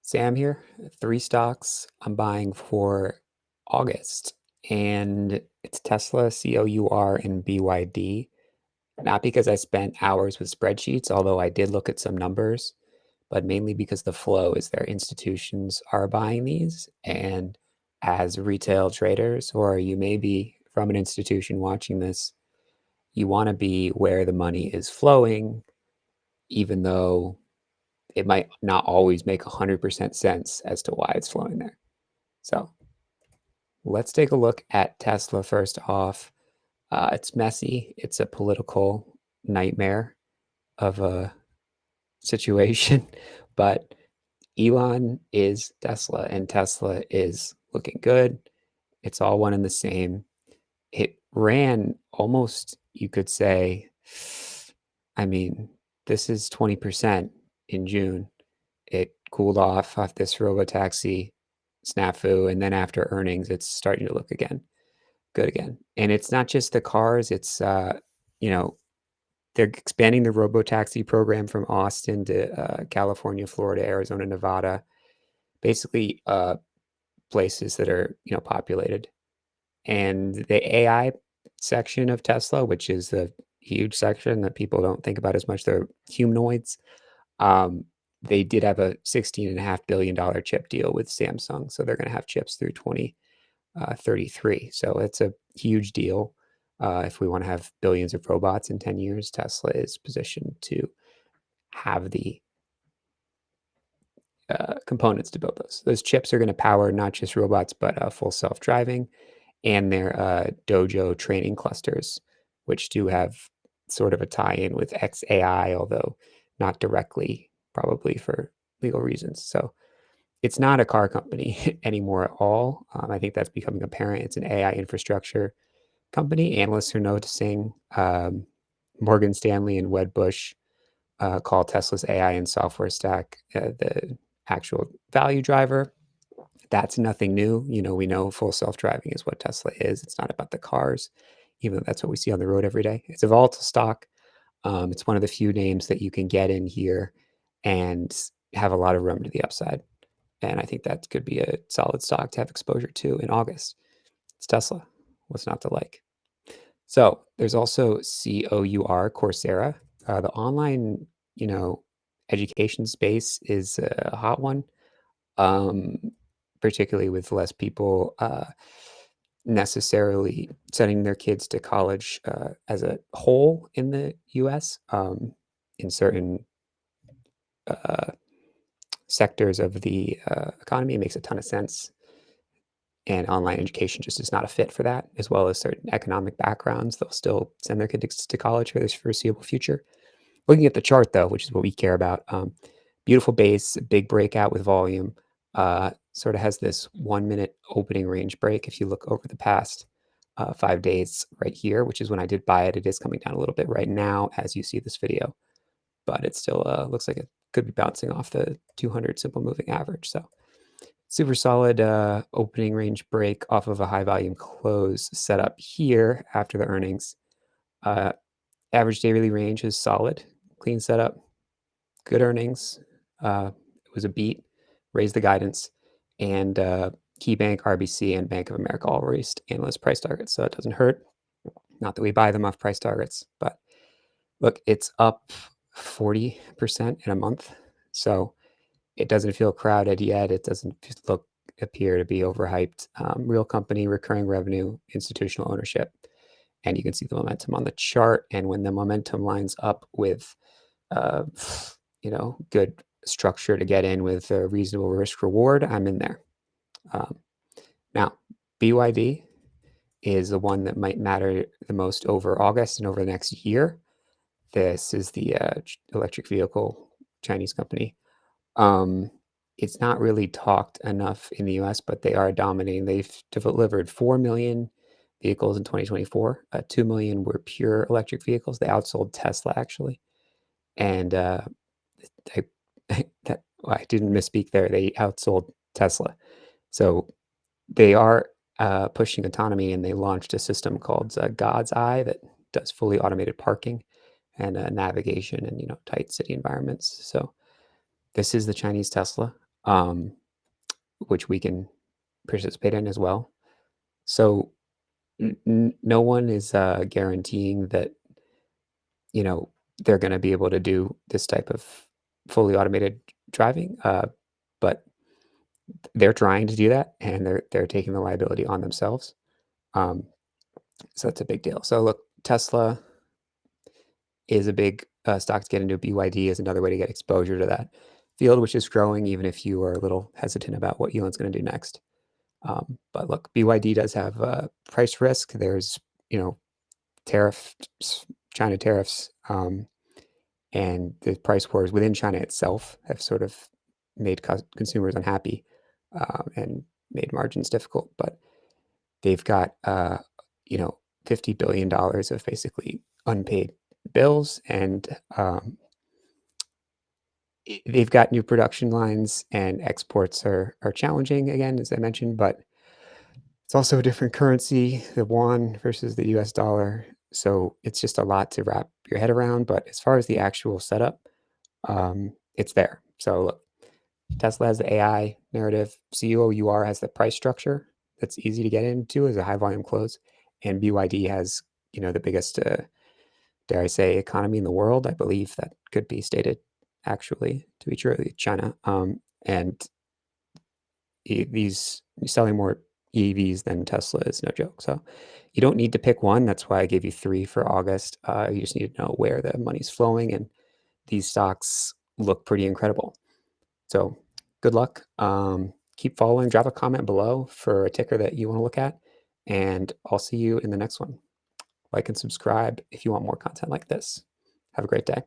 Sam here. Three stocks I'm buying for August, and it's Tesla, COUR, and BYD. Not because I spent hours with spreadsheets, although I did look at some numbers, but mainly because the flow is their institutions are buying these. And as retail traders, or you may be from an institution watching this, you want to be where the money is flowing, even though it might not always make 100% sense as to why it's flowing there. So let's take a look at Tesla first off. It's messy. It's a political nightmare of a situation, but Elon is Tesla, and Tesla is looking good. It's all one and the same. It ran almost, you could say, I mean, this is 20% in June. It cooled off this robotaxi snafu, and then after earnings, it's starting to look good again. And it's not just the cars; it's you know they're expanding the robotaxi program from Austin to California, Florida, Arizona, Nevada, basically places that are populated. And the AI section of Tesla, which is the huge section that people don't think about as much, they're humanoids. Um, they did have a $16.5 billion chip deal with Samsung, so they're going to have chips through 2033. So it's a huge deal. If we want to have billions of robots in 10 years, Tesla is positioned to have the components to build those. Those chips are going to power not just robots, but full self-driving and their Dojo training clusters, which do have sort of a tie-in with XAI, although not directly, probably for legal reasons. So it's not a car company anymore at all. I think that's becoming apparent. It's an AI infrastructure company. Analysts are noticing. Morgan Stanley and Wedbush call Tesla's AI and software stack the actual value driver. That's nothing new. We know full self-driving is what Tesla is. It's not about the cars, even though that's what we see on the road every day. It's a volatile stock. It's one of the few names that you can get in here and have a lot of room to the upside. And I think that could be a solid stock to have exposure to in August. It's Tesla. What's not to like? So there's also COUR, Coursera. The online, education space is a hot one, um, particularly with less people necessarily sending their kids to college as a whole in the U.S. In certain uh, sectors of the economy, it makes a ton of sense. And online education just is not a fit for that, as well as certain economic backgrounds. They'll still send their kids to college for this foreseeable future. Looking at the chart, though, which is what we care about, beautiful base, big breakout with volume, sort of has this 1 minute opening range break. If you look over the past 5 days right here, which is when I did buy it, it is coming down a little bit right now as you see this video, but it still looks like it could be bouncing off the 200 simple moving average. So super solid opening range break off of a high volume close set up here after the earnings. Average daily range is solid, clean setup, good earnings. It was a beat, raised the guidance, and KeyBank, RBC, and Bank of America all raised analyst price targets. So it doesn't hurt. Not that we buy them off price targets, but look, it's up 40% in a month. So it doesn't feel crowded yet. It doesn't appear to be overhyped. Real company, recurring revenue, institutional ownership. And you can see the momentum on the chart. And when the momentum lines up with, uh, good structure to get in with a reasonable risk reward, I'm in there. Now, BYD is the one that might matter the most over August and over the next year. This is the electric vehicle Chinese company. It's not really talked enough in the US, but they are dominating. They've delivered 4 million vehicles in 2024. 2 million were pure electric vehicles. They outsold Tesla, actually. And I, I didn't misspeak there. They outsold Tesla. So they are pushing autonomy, and they launched a system called God's Eye that does fully automated parking and navigation and tight city environments. So this is the Chinese Tesla. um, which we can participate in as well. So no one is guaranteeing that, you know, they're going to be able to do this type of fully automated driving, but they're trying to do that, and they're taking the liability on themselves. Um, so that's a big deal. So look, Tesla is a big stock to get into. BYD is another way to get exposure to that field, which is growing, even if you are a little hesitant about what Elon's going to do next. But look, BYD does have price risk. There's, you know, tariffs, China tariffs, and the price wars within China itself have sort of made consumers unhappy, and made margins difficult. But they've got, you know, $50 billion of basically unpaid bills, and they've got new production lines, and exports are challenging again, as I mentioned, but it's also a different currency, the yuan versus the US dollar. So it's just a lot to wrap your head around. But as far as the actual setup, it's there. So look, Tesla has the AI narrative, COUR has the price structure that's easy to get into as a high volume close, and BYD has, you know, the biggest, dare I say, economy in the world. I believe that could be stated actually to be true, China. And these selling more EVs than Tesla is no joke. So you don't need to pick one. That's why I gave you three for August. You just need to know where the money's flowing, and these stocks look pretty incredible. So good luck. Keep following. Drop a comment below for a ticker that you want to look at, and I'll see you in the next one. Like and subscribe if you want more content like this. Have a great day.